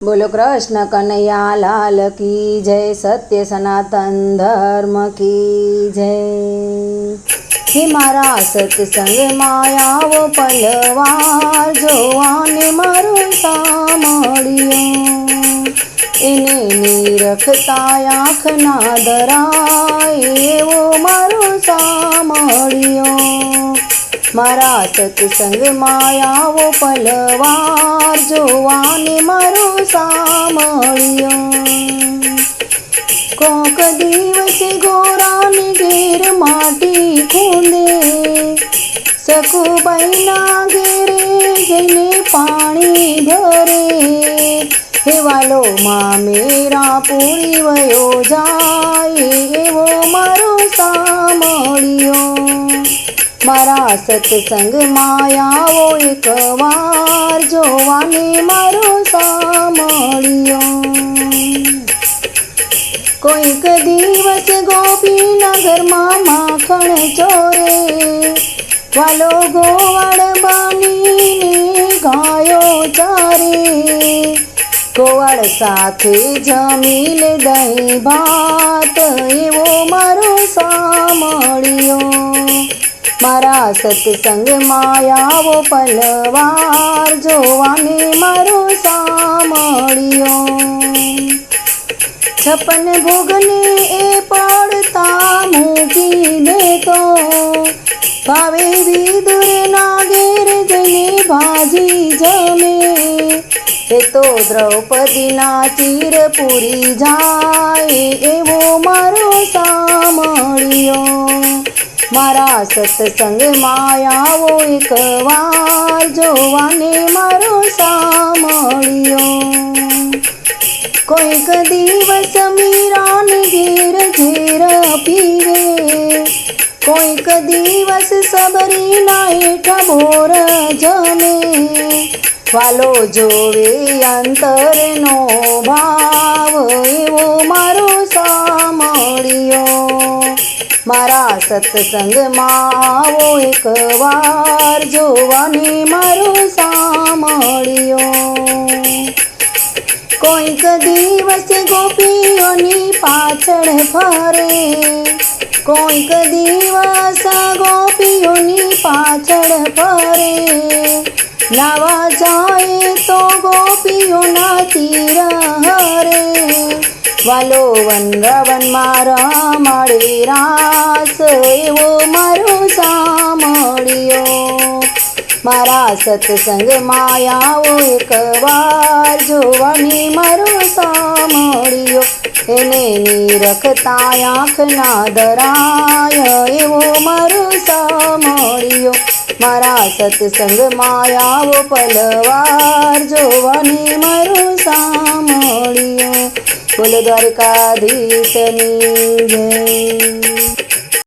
बोलो कृष्ण कन्हैया लाल की जय। सत्य सनातन धर्म की जय। हे मारा सत्संग मायावो पलवार जोवाने मारो सामळियो एने निरखता आँख ना धराय एवो मारो सामळियो। मारा सत्संग मायावो पलवार जोवाने मारो सामळियो। कोक दिवसे गोराने घेर माटी खूंदे सखुबाईना घेरे जईने पाणी भरे हे वालो मामेरा पूरी वयो जाय एवो मारो सामळियो। मारा सत्संग मायावो एक वार जोवाने मारो सामळियो। कोईक दिवस गोपीना घरमा माखण चोरे वालो गोवाड़ बानीने गायो चारे गोवाड़ साथे जमील दही भात एवो मारो सामळियो। मारा सत्संग मायावो पलवार जोवाने मारो सामळियो। 56 भोगने ए पड़ता मूकी देतो भावे विदुर नागेर जने भाजी जमे ए तो द्रौपदी ना चीर पूरी जाए एवो मारो सामळियो। मारा सत्संग मायावो एक वार जोवाने मारो सामळियो। कोईक दिवस मीरान घेर झेर पीवे कोईक दिवस सबरी ना हेठा भोर जमे वालो जोवे अंतर नो भाव एवो मारो सामळियो। मारा सत्संग मावो एक वार जोवाने मारो सामळियो। कोईक दिवस गोपीओनी पाछळ फरे कोईक दिवस गोपीओनी पाछळ फरे नावा जाए तो गोपीओना तीर हरे वालो वनरावन मारा माळे रास एवो मारो सामळियो। मारा सत्संग मायावो एक वार जोवाने मारो सामळियो एने निरखता आँख ना धराय एवो मारो सामळियो। मारा सत्संग मायावो पलवार जोवाने मारो सामळियो। बोलो द्वारकाधीशनी जय।